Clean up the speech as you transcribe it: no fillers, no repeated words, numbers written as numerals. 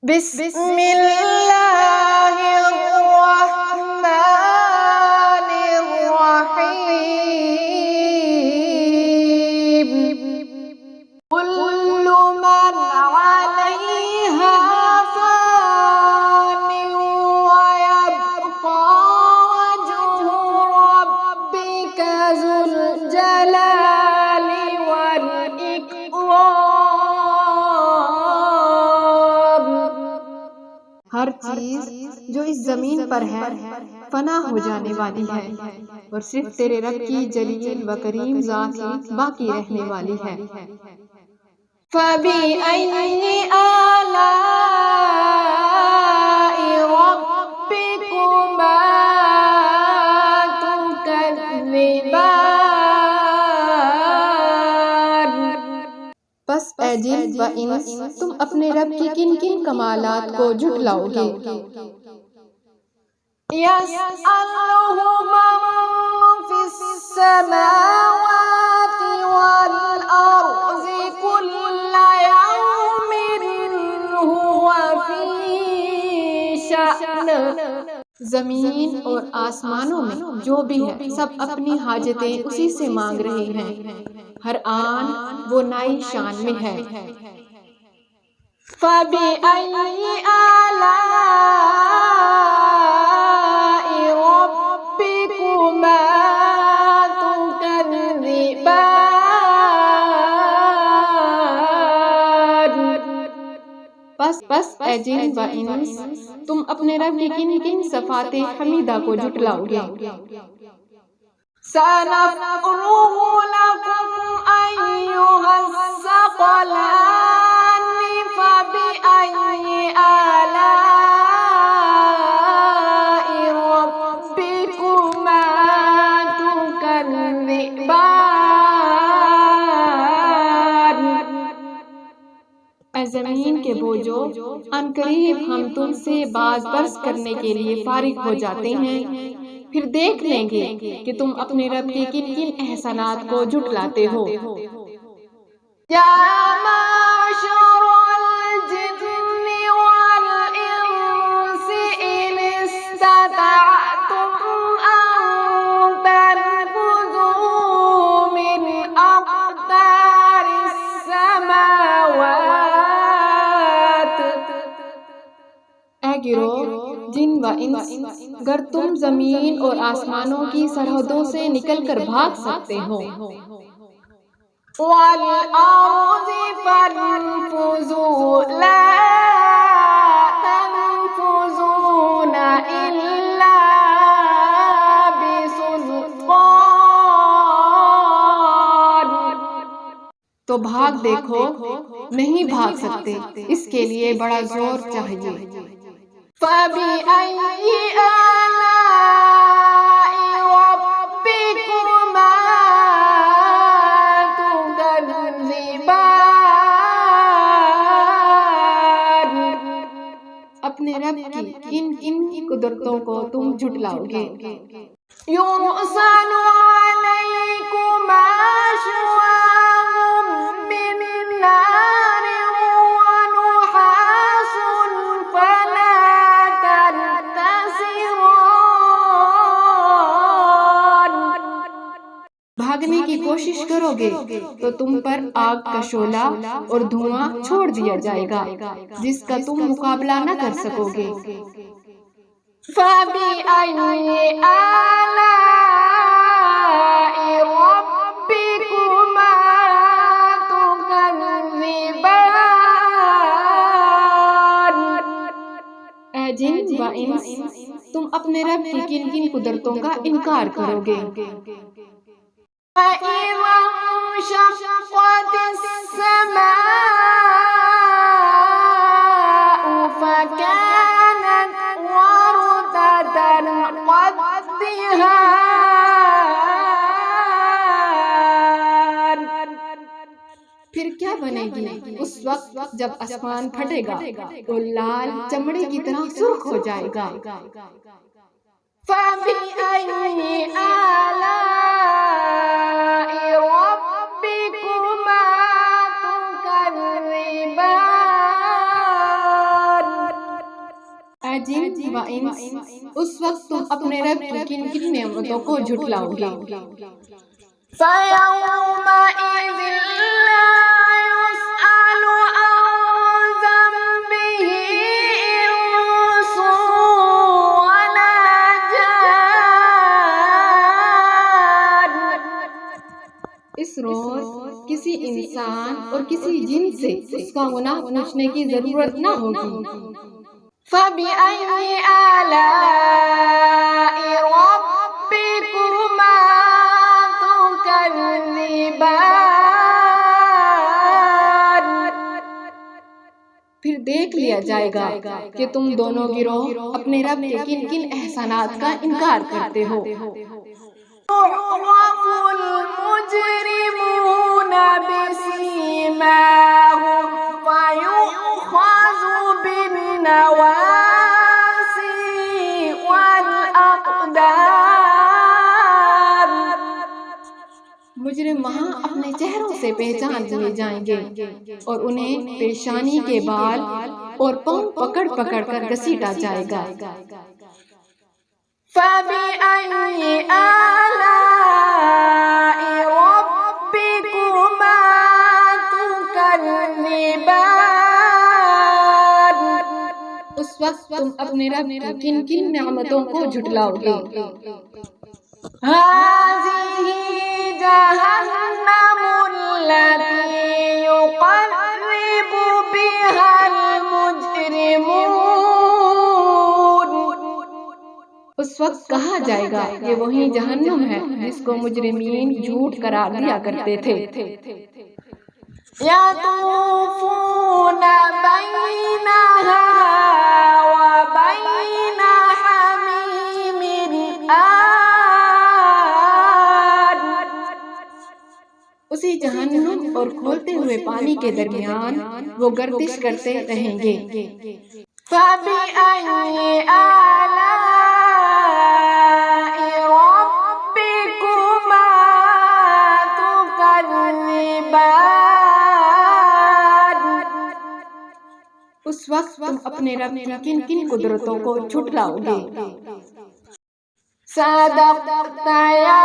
بسم اللہ الرحمن الرحیم کل من علیہا فان ویبقى وجہ ربک ذو الجلال والاکرام۔ ہر چیز جو اس زمین پر ہے فنا ہو جانے والی ہے اور صرف تیرے رب کی جلیل و کریم ذات ہی باقی رہنے والی ہے۔ فَبِأَيِّ آلَاءِ رَبِّكُمَا تُكَذِّبَانِ۔ پس اے جن و انس تم اپنے رب کی کن کن کمالات کو جھٹلاؤ گے؟ يَسْأَلُهُ مَن فِي السَّمَاوَاتِ وَالْأَرْضِ كُلَّ يَوْمٍ هُوَ فِي شَأْنٍ۔ زمین اور آسمانوں میں جو بھی ہے سب اپنی حاجتیں اسی سے مانگ رہے ہیں، ہر آن وہ نئی شان میں ہے۔ فَبِأَيِّ آلَاءِ رَبِّكُمَا تُكَذِّبَانِ۔ پس اے جن و انس تم اپنے رب کی کن کن صفات حمیدہ کو جھٹلاؤ گے؟ سَنَفْرُغُ لَكُمْ أَيُّهَ الثَّقَلَانِ فَبِأَيِّ آلَاءِ رَبِّكُمَا تُكَذِّبَانِ۔ اے زمین کے بوجھو، عنقریب ہم تم سے باز برس کرنے کے لیے فارغ ہو جاتے ہیں، پھر دیکھ لیں گے کہ تم اپنے رب کے کن کن احسانات کو جھٹلاتے ہو۔ یا معشر الجن والانس ان استطعتم ان تنفذوا من اقطار السماوات۔ اے گروہ جن و انس، گر تم زمین اور آسمانوں کی سرحدوں سے نکل کر بھاگ سکتے ہو، وَالْأَرْضِ فَانفُذُوا لَا تَنفُذُونَ إِلَّا بِسُلْطَانٍ۔ تو بھاگ دیکھو، نہیں بھاگ سکتے، اس کے لیے بڑا زور چاہیے۔ فَبِأَيِّ آلَاءِ رَبِّكُمَا تُكَذِّبَانِ۔ اپنے رب کی کن کن قدرتوں کو تم جھٹلاؤ گے؟ يُرْسَلُ عَلَيْكُمَا شُوَاظٌ مِّن نَّارٍ وَنُحَاسٌ فَلَا تَنتَصِرَانِ۔ بھاگنے کی کوشش کرو گے تو تم پر آگ کا شعلہ اور دھواں چھوڑ دیا جائے گا جس کا تم مقابلہ نہ کر سکو گے۔ فَبِأَيِّ آلَاءِ رَبِّكُمَا تُكَذِّبَانِ۔ اے جن و انس تم اپنے رب کی کن کن قدرتوں کا انکار کرو گے؟ فَإِذَا انشَقَّتِ السَّمَاءُ فَكَانَتْ وَرْدَةً كَالدِّهَانِ۔ پھر کیا بنے گی اس وقت جب آسمان پھٹے گا تو لال چمڑے کی طرح سرخ ہو جائے گا۔ فَبِأَيِّ آلَاءِ رَبِّكُمَا تُكَذِّبَانِ۔ وانس، اس وقت تم اپنے رب کی کن کن نعمتوں کو جھٹلاؤ گے؟ فَيَوْمَئِذٍ لَا يُسْأَلُ عَنْ ذَنبِهِ إِنسٌ وَلَا جَانٌ۔ اس روز کسی انسان اور کسی جن سے اس کا گناہ پوچھنے کی ضرورت نہ ہوگی۔ فَبِأَيِّ آلَاءِ رَبِّكُمَا تُكَذِّبَانِ۔ پھر دیکھ لیا جائے گا کہ تم دونوں گروہ اپنے رب کے کن کن احسانات کا انکار کرتے ہو۔ يُعْرَفُ الْمُجْرِمُونَ بِسِيمَاهُمْ فَيُؤْخَذُ بِالنَّوَاصِي وَالْأَقْدَامِ۔ مجرم وہاں اپنے چہروں سے پہچان لیے جائیں گے اور انہیں پیشانی کے بال اور پاؤں پکڑ پکڑ کر گھسیٹا جائے گا۔ فَبِأَيِّ آلَاءِ رَبِّكُمَا تُكَذِّبَانِ۔ اس وقت تم اپنے رب کی کن کن نعمتوں کو جھٹلاؤ گے؟ هَٰذِهِ جَهَنَّمُ الَّتِي يُكَذِّبُ بِهَا الْمُجْرِمُونَ۔ اس وقت کہا جائے گا یہ وہی جہنم ہے جس کو مجرمین جھوٹ قرار دیا کرتے تھے۔ يَطُوفُونَ بَيْنَهَا وَبَيْنَ حَمِيمٍ آنٍ۔ اسی جہنم اور کھولتے ہوئے پانی کے درمیان وہ گردش کرتے رہیں گے۔ فَبِأَيِّ آلَاءِ رَبِّكُمَا تُكَذِّبَانِ۔ اس وقت تم اپنے رب کی کن کن قدرتوں کو جھٹلاؤ گے؟ صدقت یا